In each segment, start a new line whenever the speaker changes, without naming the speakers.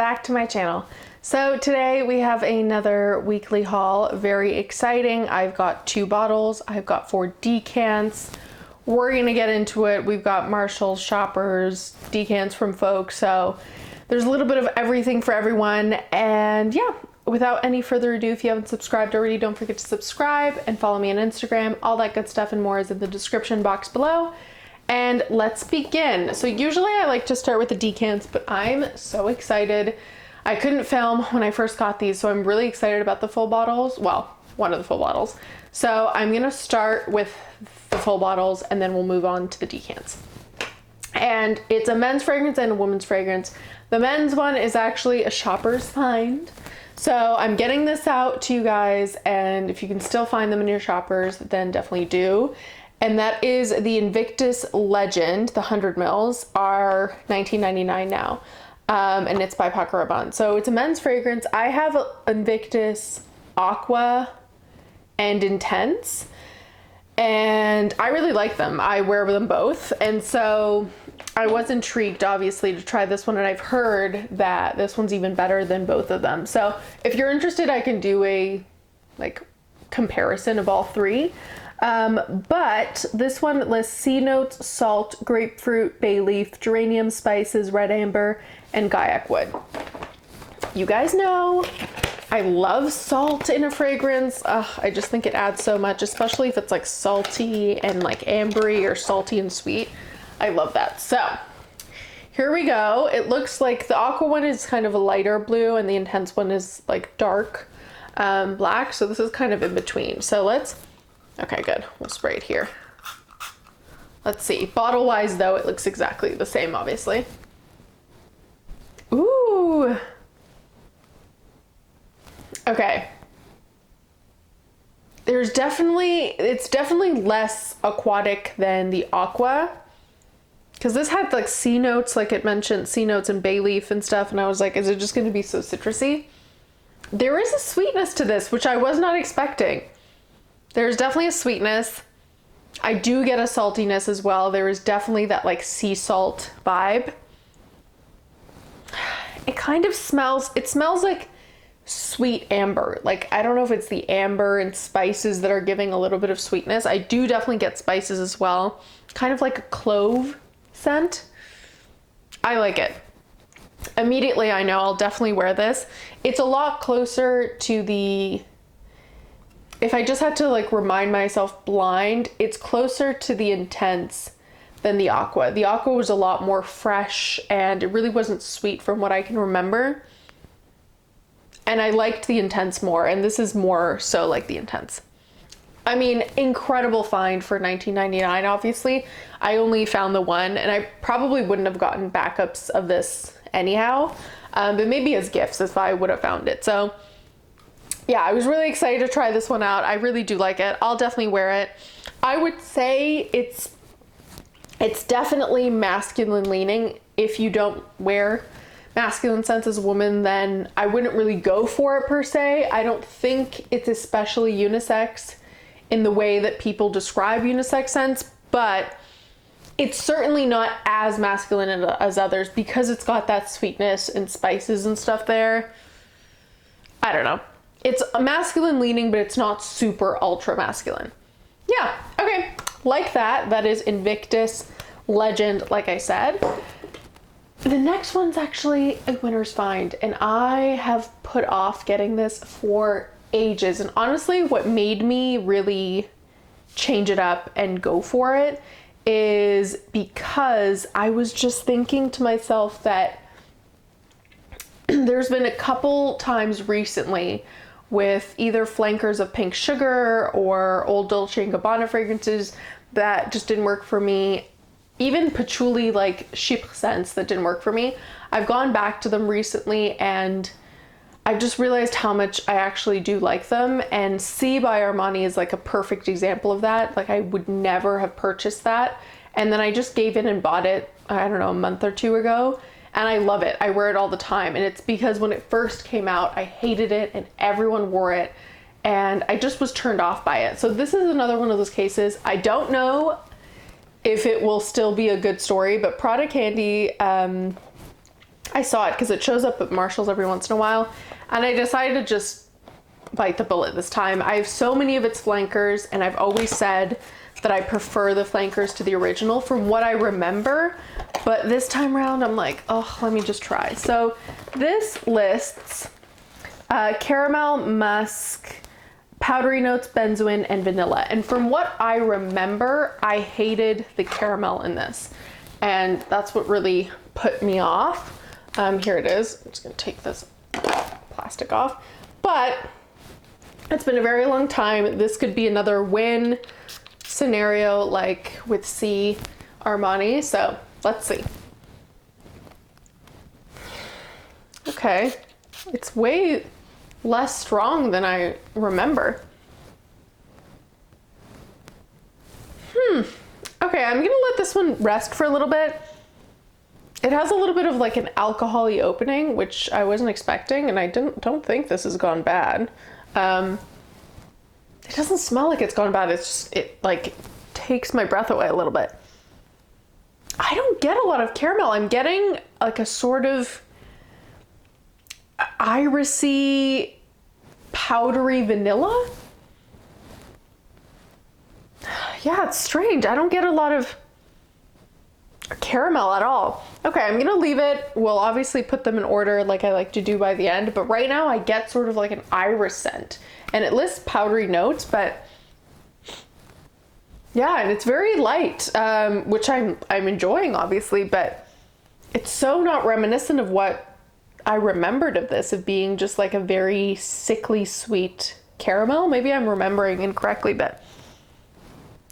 back to my channel. So today we have another weekly haul. Very exciting. I've got 2 bottles. I've got 4 decants. We're gonna get into it. We've got Marshalls, Shoppers, decants from folks. So there's a little bit of everything for everyone. And yeah, without any further ado, if you haven't subscribed already, don't forget to subscribe and follow me on Instagram. All that good stuff and more is in the description box below. And let's begin. So usually I like to start with the decants, but I'm so excited. I couldn't film when I first got these, so I'm really excited about the full bottles. Well, one of the full bottles. So I'm gonna start with the full bottles and then we'll move on to the decants. And it's a men's fragrance and a woman's fragrance. The men's one is actually a shopper's find. So I'm getting this out to you guys, and if you can still find them in your shoppers, then definitely do. And that is the Invictus Legend. The 100 mils are $19.99 now. And it's by Paco Rabanne. So it's a men's fragrance. I have Invictus Aqua and Intense, and I really like them. I wear them both. And so I was intrigued, obviously, to try this one, and I've heard that this one's even better than both of them. So if you're interested, I can do a comparison of all 3. But this one lists sea notes, salt, grapefruit, bay leaf, geranium, spices, red amber, and gaiac wood. You guys know I love salt in a fragrance. I just think it adds so much, especially if it's like salty and like ambery or salty and sweet. I love that. So here we go. It looks like the Aqua one is kind of a lighter blue and the Intense one is like dark black. So this is kind of in between. So okay, good. We'll spray it here. Let's see. Bottle wise though, it looks exactly the same, obviously. Ooh. Okay. It's definitely less aquatic than the Aqua. Because this had like sea notes, like it mentioned sea notes and bay leaf and stuff. And I was like, is it just going to be so citrusy? There is a sweetness to this, which I was not expecting. There's definitely a sweetness. I do get a saltiness as well. There is definitely that like sea salt vibe. It kind of smells like sweet amber. Like, I don't know if it's the amber and spices that are giving a little bit of sweetness. I do definitely get spices as well. Kind of like a clove scent. I like it. Immediately I know I'll definitely wear this. It's a lot closer to the, if I just had to like remind myself blind, it's closer to the Intense than the Aqua. The Aqua was a lot more fresh and it really wasn't sweet from what I can remember. And I liked the Intense more, and this is more so like the Intense. I mean, incredible find for $19.99. Obviously, I only found the one, and I probably wouldn't have gotten backups of this anyhow, but maybe as gifts if I would have found it. So yeah, I was really excited to try this one out. I really do like it. I'll definitely wear it. I would say it's definitely masculine leaning. If you don't wear masculine scents as a woman, then I wouldn't really go for it per se. I don't think it's especially unisex in the way that people describe unisex scents, but it's certainly not as masculine as others because it's got that sweetness and spices and stuff there. I don't know. It's a masculine leaning, but it's not super ultra masculine. Yeah, okay. Like that. That is Invictus Legend, like I said. The next one's actually a winner's find, and I have put off getting this for ages. And honestly, what made me really change it up and go for it is because I was just thinking to myself that there's been a couple times recently with either flankers of pink sugar or old Dolce and Gabbana fragrances that just didn't work for me. Even patchouli like chypre scents that didn't work for me. I've gone back to them recently and I've just realized how much I actually do like them. And C by Armani is like a perfect example of that. Like, I would never have purchased that. And then I just gave in and bought it, I don't know, a month or 2 ago. And I love it. I wear it all the time. And it's because when it first came out, I hated it and everyone wore it. And I just was turned off by it. So this is another one of those cases. I don't know if it will still be a good story, but Prada Candy I saw it because it shows up at Marshall's every once in a while, and I decided to just bite the bullet this time. I have so many of its flankers, and I've always said that I prefer the flankers to the original from what I remember, but this time around I'm like, oh, let me just try. So this lists caramel, musk, powdery notes, benzoin, and vanilla. And from what I remember, I hated the caramel in this, and that's what really put me off. Here it is. I'm just gonna take this plastic off, but it's been a very long time. This could be another win scenario like with C Armani, so let's see. Okay, it's way less strong than I remember. Okay, I'm gonna let this one rest for a little bit. It has a little bit of like an alcohol-y opening, which I wasn't expecting, and I don't think this has gone bad. It doesn't smell like it's gone bad. It's just, it like takes my breath away a little bit. I don't get a lot of caramel. I'm getting like a sort of irisy, powdery vanilla. Yeah, it's strange. I don't get a lot of caramel at all. Okay, I'm gonna leave it. We'll obviously put them in order like I like to do by the end, but right now I get sort of like an iris scent, and it lists powdery notes, but yeah, and it's very light, which I'm enjoying obviously, but it's so not reminiscent of what I remembered of this, of being just like a very sickly sweet caramel. Maybe I'm remembering incorrectly, but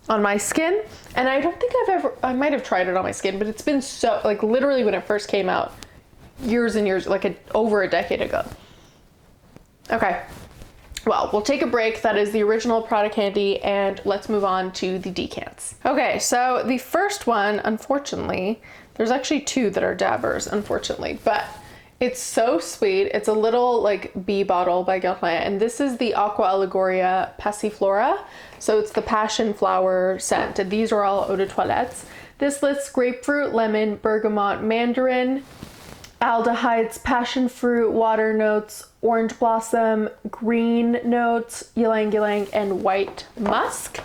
on my skin, and I don't think I might have tried it on my skin, but it's been so, like literally when it first came out, years and years, like over a decade ago. Okay, well, we'll take a break. That is the original Prada Candy, and let's move on to the decants. Okay, so the first one, unfortunately, there's actually two that are dabbers, unfortunately, but it's so sweet. It's a little like bee bottle by Guerlain, and this is the Aqua Allegoria Passiflora. So it's the passion flower scent, and these are all eau de toilettes. This lists grapefruit, lemon, bergamot, mandarin, aldehydes, passion fruit, water notes, orange blossom, green notes, ylang ylang, and white musk.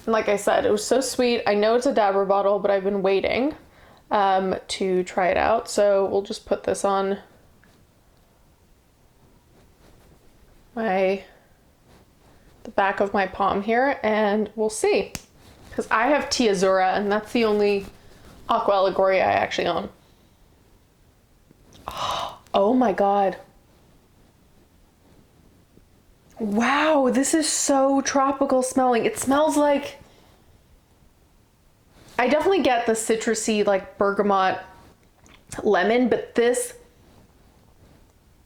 And like I said, it was so sweet. I know it's a dabber bottle, but I've been waiting to try it out. So we'll just put this on the back of my palm here, and we'll see. Because I have Tiazura, and that's the only Aqua Allegoria I actually own. Oh my god. Wow, this is so tropical smelling. It smells like, I definitely get the citrusy like bergamot lemon, but this,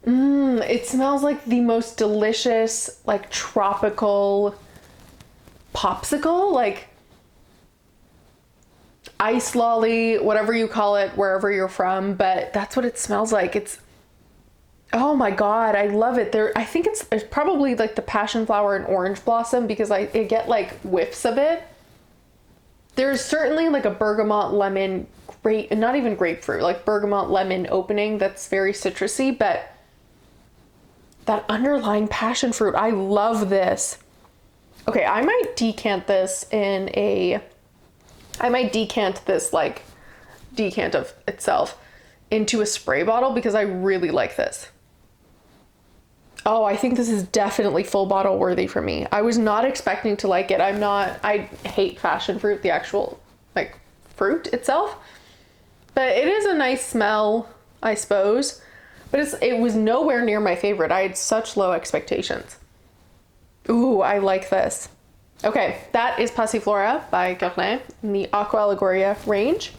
it smells like the most delicious like tropical popsicle, like ice lolly, whatever you call it, wherever you're from, but that's what it smells like. It's, oh my god, I love it. I think it's probably like the passion flower and orange blossom, because I get like whiffs of it. There's certainly like a bergamot lemon, not even grapefruit, like bergamot lemon opening that's very citrusy, but that underlying passion fruit, I love this. Okay, I might decant this like decant of itself into a spray bottle, because I really like this. Oh, I think this is definitely full bottle worthy for me. I was not expecting to like it. I hate passion fruit, the actual like fruit itself, but it is a nice smell, I suppose, but it was nowhere near my favorite. I had such low expectations. Ooh, I like this. Okay, that is Passiflora by Guerlain in the Aqua Allegoria range.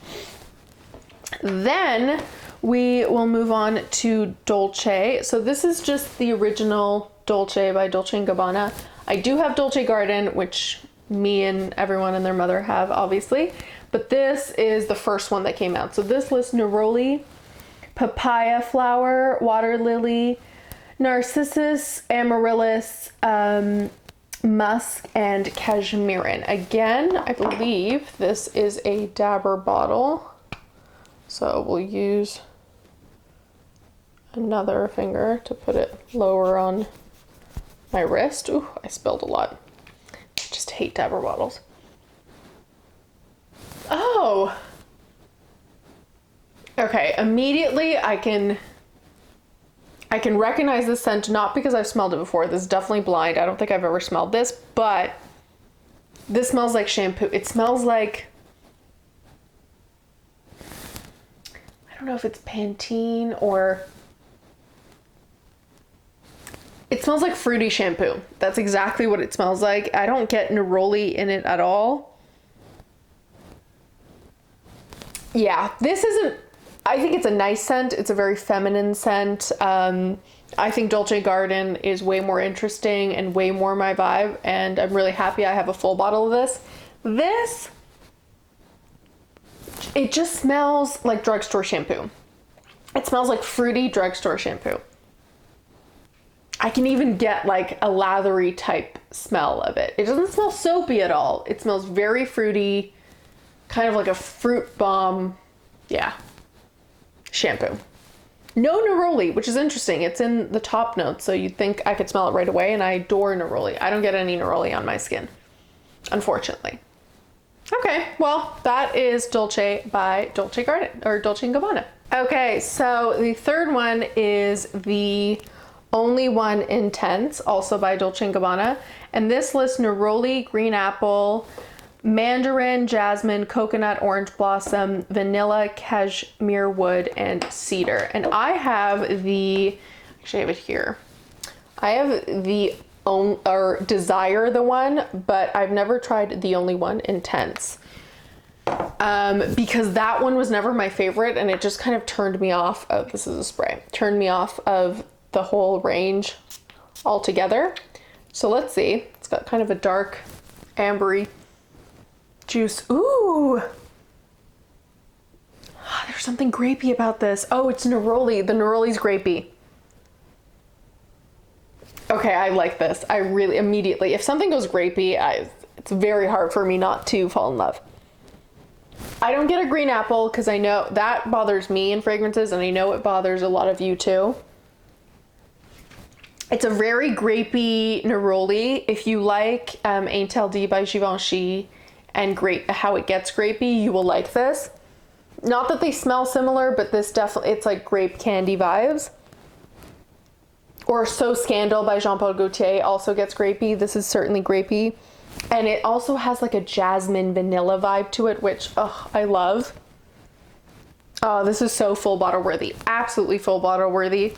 Then we will move on to Dolce. So this is just the original Dolce by Dolce & Gabbana. I do have Dolce Garden, which me and everyone and their mother have, obviously. But this is the first one that came out. So this lists neroli, papaya flower, water lily, narcissus, amaryllis, musk, and cashmeran. Again, I believe this is a dabber bottle. So we'll use another finger to put it lower on my wrist. Ooh, I spilled a lot. I just hate dabber bottles. Oh. Okay, immediately I can recognize this scent, not because I've smelled it before. This is definitely blind. I don't think I've ever smelled this, but this smells like shampoo. It smells like, I don't know if it's Pantene or, it smells like fruity shampoo. That's exactly what it smells like. I don't get neroli in it at all. Yeah, this isn't, I think it's a nice scent. It's a very feminine scent. I think Dolce Garden is way more interesting and way more my vibe, and I'm really happy I have a full bottle of this. This, it just smells like drugstore shampoo. It smells like fruity drugstore shampoo. I can even get like a lathery type smell of it. It doesn't smell soapy at all. It smells very fruity, kind of like a fruit bomb. Yeah. Shampoo. No neroli, which is interesting. It's in the top notes, so you'd think I could smell it right away, and I adore neroli. I don't get any neroli on my skin, unfortunately. Okay, well, that is Dolce by Dolce Garden, or Dolce & Gabbana. Okay, so the third one is the Only One Intense, also by Dolce & Gabbana, and this lists neroli, green apple, mandarin, jasmine, coconut, orange blossom, vanilla, cashmere wood, and cedar. And I have the, actually I have it here. I have the Desire the one, but I've never tried the Only One Intense. Because that one was never my favorite, and it just kind of turned me off of, this is a spray, turned me off of the whole range altogether. So let's see. It's got kind of a dark ambery juice. Ooh, there's something grapey about this. Oh, it's neroli. The neroli's grapey. Okay, I like this. I really immediately, if something goes grapey, it's very hard for me not to fall in love. I don't get a green apple because I know that bothers me in fragrances, and I know it bothers a lot of you too. It's a very grapey neroli. If you like Interdit by Givenchy and how it gets grapey, you will like this. Not that they smell similar, but this definitely, it's like grape candy vibes. Or So Scandal by Jean Paul Gaultier also gets grapey. This is certainly grapey. And it also has like a jasmine vanilla vibe to it, which I love. Oh, this is so full bottle worthy. Absolutely full bottle worthy.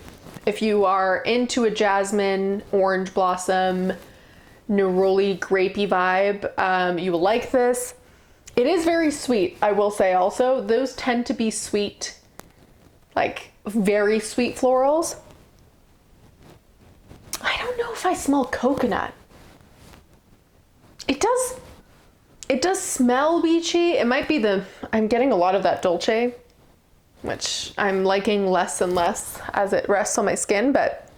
If you are into a jasmine, orange blossom, neroli, grapey vibe, you will like this. It is very sweet, I will say also. Those tend to be sweet, like very sweet florals. I don't know if I smell coconut. It does smell beachy. It might be I'm getting a lot of that Dolce, which I'm liking less and less as it rests on my skin, but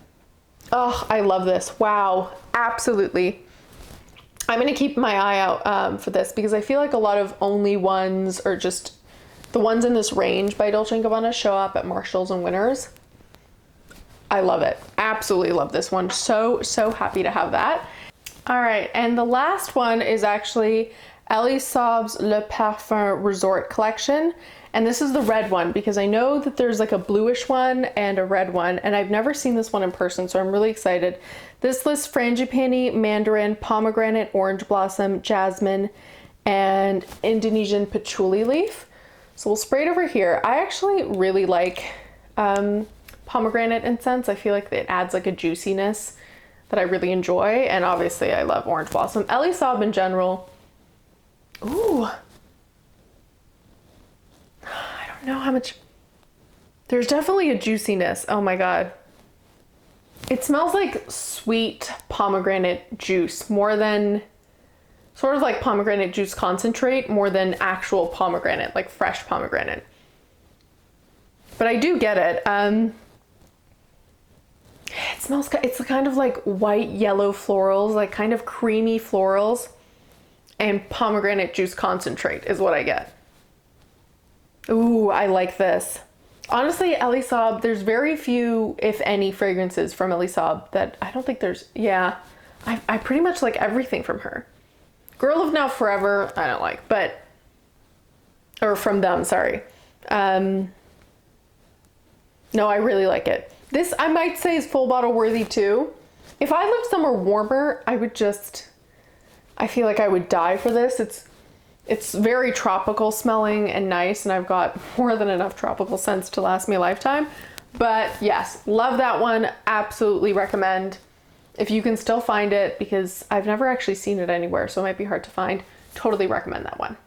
oh, I love this. Wow, absolutely. I'm gonna keep my eye out for this because I feel like a lot of Only Ones, or just the ones in this range by Dolce & Gabbana, show up at Marshalls and Winners. I love it. Absolutely love this one. So happy to have that. All right, and the last one is actually Elie Saab's Le Parfum Resort Collection. And this is the red one because I know that there's like a bluish one and a red one, and I've never seen this one in person, so I'm really excited. This lists frangipani, mandarin, pomegranate, orange blossom, jasmine, and Indonesian patchouli leaf. So we'll spray it over here. I actually really like pomegranate incense. I feel like it adds like a juiciness that I really enjoy, and obviously I love orange blossom. Elie Saab in general. Ooh. I don't know how much. There's definitely a juiciness. Oh my God. It smells like sweet pomegranate juice more than, sort of like pomegranate juice concentrate more than actual pomegranate, like fresh pomegranate. But I do get it. It smells, it's kind of like white yellow florals, like kind of creamy florals, and pomegranate juice concentrate is what I get. Ooh, I like this. Honestly, Elie Saab, there's very few, if any, fragrances from Elie Saab that I don't think there's, yeah. I pretty much like everything from her. Girl of Now Forever, I don't like, but, or from them, sorry. No, I really like it. This, I might say, is full bottle worthy too. If I lived somewhere warmer, I feel like I would die for this. It's very tropical smelling and nice, and I've got more than enough tropical scents to last me a lifetime. But yes, love that one. Absolutely recommend. If you can still find it, because I've never actually seen it anywhere, so it might be hard to find. Totally recommend that one.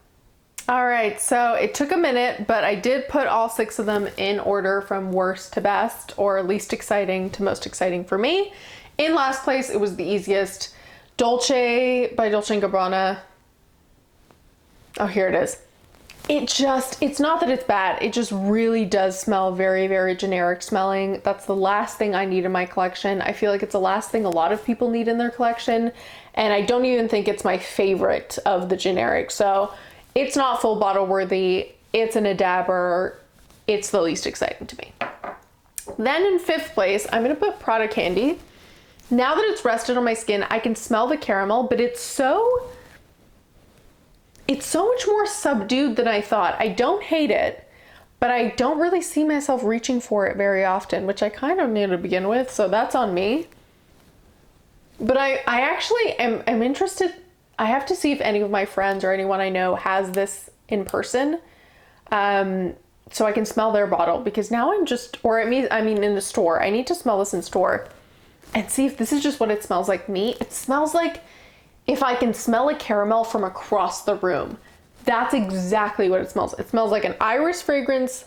All right, so it took a minute, but I did put all 6 of them in order from worst to best, or least exciting to most exciting for me. In last place, it was the easiest. Dolce by Dolce & Gabbana. Oh, here it is. It's not that it's bad. It just really does smell very, very generic smelling. That's the last thing I need in my collection. I feel like it's the last thing a lot of people need in their collection. And I don't even think it's my favorite of the generic. So it's not full bottle worthy. It's an adabber. It's the least exciting to me. Then in 5th place, I'm gonna put Prada Candy. Now that it's rested on my skin, I can smell the caramel, but it's so much more subdued than I thought. I don't hate it, but I don't really see myself reaching for it very often, which I kind of knew to begin with, so that's on me. But I actually am interested. I have to see if any of my friends or anyone I know has this in person, so I can smell their bottle, because now I mean in the store. I need to smell this in store and see if this is just what it smells like me. It smells like if I can smell a caramel from across the room. That's exactly what it smells. It smells like an iris fragrance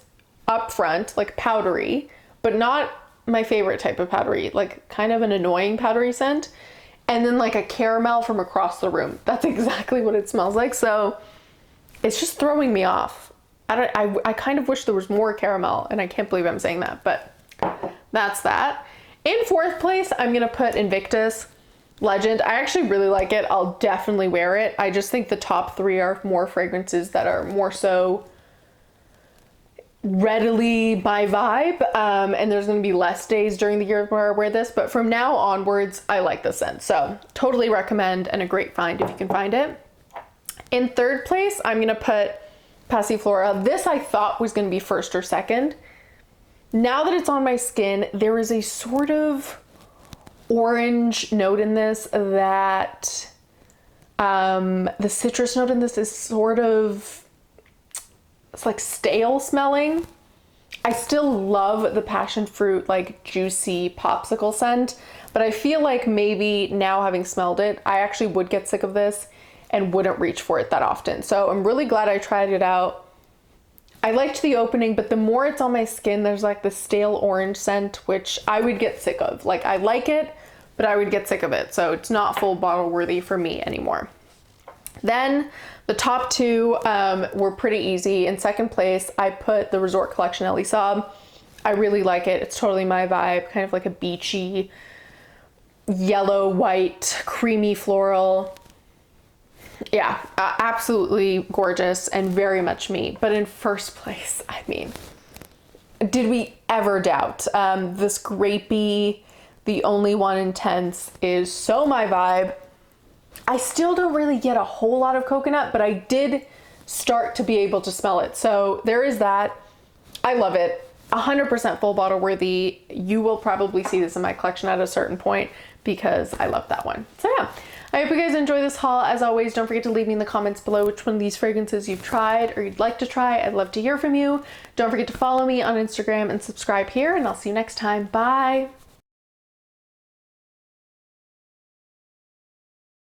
up front, like powdery, but not my favorite type of powdery, like kind of an annoying powdery scent. And then like a caramel from across the room. That's exactly what it smells like. So it's just throwing me off. I kind of wish there was more caramel, and I can't believe I'm saying that, but that's that. In 4th place, I'm gonna put Invictus Legend. I actually really like it. I'll definitely wear it. I just think the top 3 are more fragrances that are more so readily my vibe. And there's gonna be less days during the year where I wear this, but from now onwards, I like the scent. So totally recommend, and a great find if you can find it. In 3rd place, I'm gonna put Passiflora. This I thought was gonna be 1st or 2nd. Now that it's on my skin, there is a sort of orange note in this that the citrus note in this is sort of, it's like stale smelling. I still love the passion fruit, like juicy popsicle scent, but I feel like maybe now, having smelled it, I actually would get sick of this and wouldn't reach for it that often. So I'm really glad I tried it out. I liked the opening, but the more it's on my skin, there's like the stale orange scent, which I would get sick of. Like, I like it, but I would get sick of it. So it's not full bottle worthy for me anymore. Then the top 2 were pretty easy. In 2nd place, I put the Resort Collection Elie Saab. I really like it. It's totally my vibe, kind of like a beachy, yellow, white, creamy floral. Yeah, absolutely gorgeous and very much me. But in 1st place, I mean, did we ever doubt? This grapey, The Only One Intense is so my vibe. I still don't really get a whole lot of coconut, but I did start to be able to smell it. So there is that. I love it. 100% full bottle worthy. You will probably see this in my collection at a certain point, because I love that one. So yeah. I hope you guys enjoy this haul. As always, don't forget to leave me in the comments below which one of these fragrances you've tried or you'd like to try. I'd love to hear from you. Don't forget to follow me on Instagram and subscribe here, and I'll see you next time. Bye.